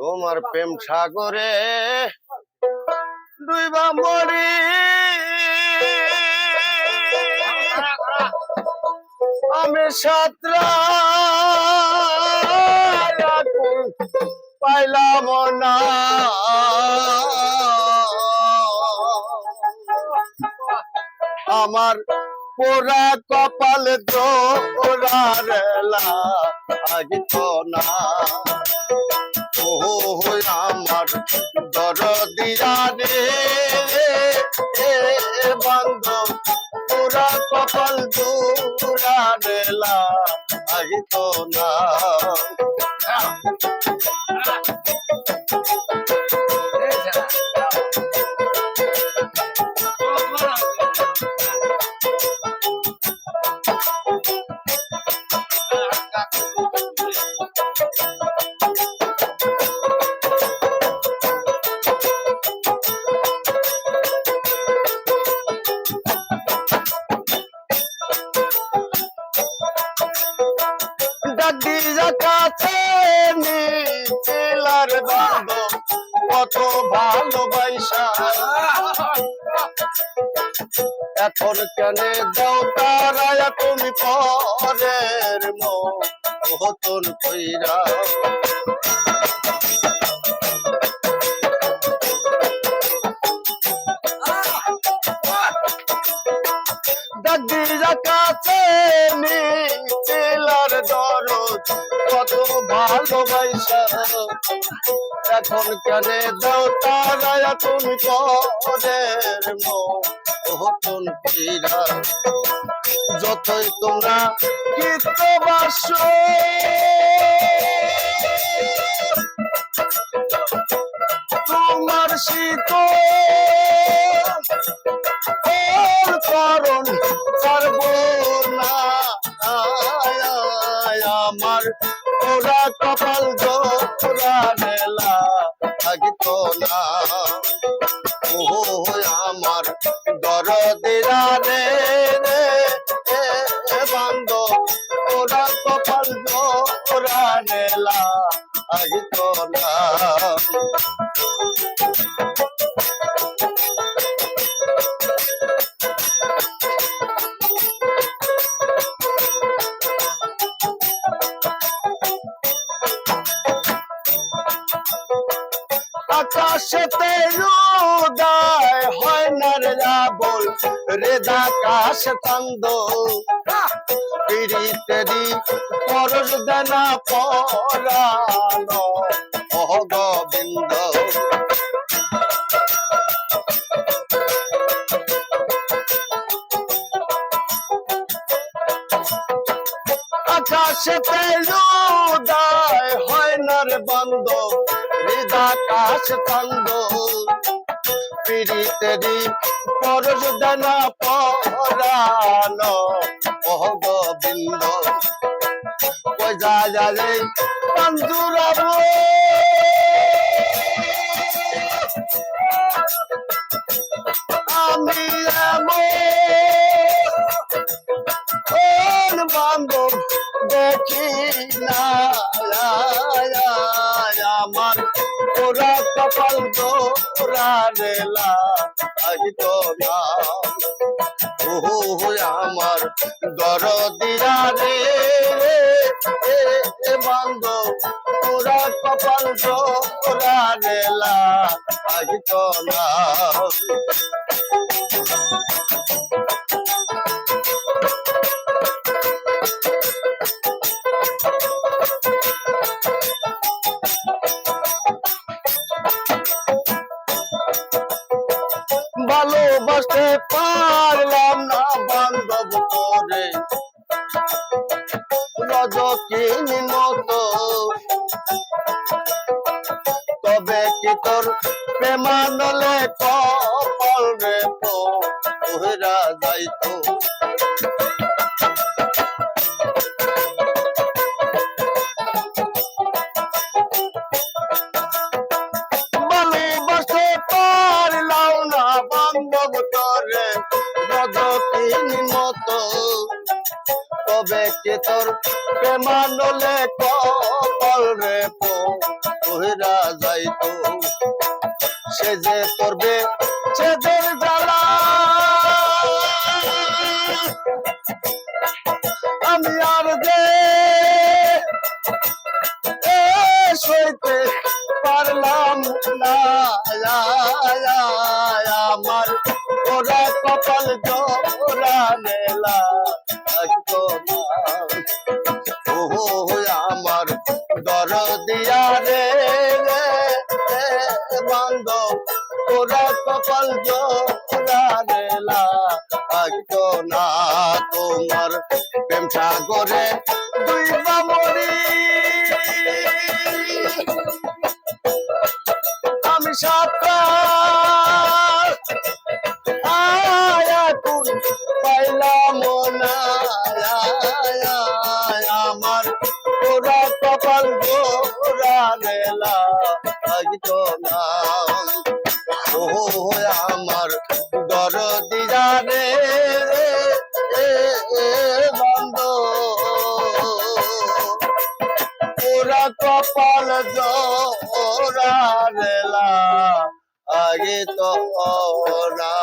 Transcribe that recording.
তোমার প্রেম সাগরে ডুইবা মরি আমি সাতরা পাইলাম না আমার পোড়া কপাল দোরারেলা আগিত না ও আমার দরদিয়া রে বন্ধ পোড়া কপাল দোরারেলা আগিত না কাছে নিলার বন্ধ কত ভালোবাসা এখন কেন দাও তারা তুমি পরের মতন কইরা দাদিরা কাছে নিলার দরদ কত ভালোবাসা এখন কেন দাও তারা তুমি পরের মতন কইরা যতই তোমরা গীতবাসো তোমার শীত কারণ পারবো না আমার ওরা কপাল জোড়া নেলা থাকিত না ও আমার দরদিরা রে বান্ধ ওরা কপাল জোড়া নেলা থাকিত না আকাশেতে উদয় হয় না রে বল রেদা আকাশ চন্দ পিড়িতেরি পরশ দেনা পরানো ও গোবিন্দ আকাশেতে উদয় হয় না রে বন্ধ আকাশ চন্দ পিড়িতেরি পরশ দানা পরানো ও গোবিন্দ কই যা রে বন্ধুরাবো আমি এমন বান্ধব দেখি না আমার ওরা কপাল দোরা রেলা আহিত না ও আমার দরদিরা রে বান্ধ ওরা কপাল দোরা রেলা আহিত না ভালোবাসতে পারলাম না বান্ধব করে রজকিনী মতো তবে কি তোর প্রেমানলে কপাল রে পোহরা যাইতো ভালোবাসতে পারলাম না বান্ধব করে রজকিনী মতো তবে কি তোর প্রেমানলে কপাল রে পহিরা যাইতো সে যে তোর বেচেদের জ্বালা আমি আর যে সইতে পারলাম না আমার ওরা কপাল জোড়া নেলা ও আমার দরদিয়া রে বন্ধ ওরা কপাল জোড়া নেলা না তোমার প্রেম সাগরে দুই বামরি আমি সাঁতার আয়াতুন পাইলাম না আমার ওরা কপাল গোরা নেলা তো না ও আমার দরদিরা রে বন্ধ ওরা কপাল জোড়া রেলা আগে তো না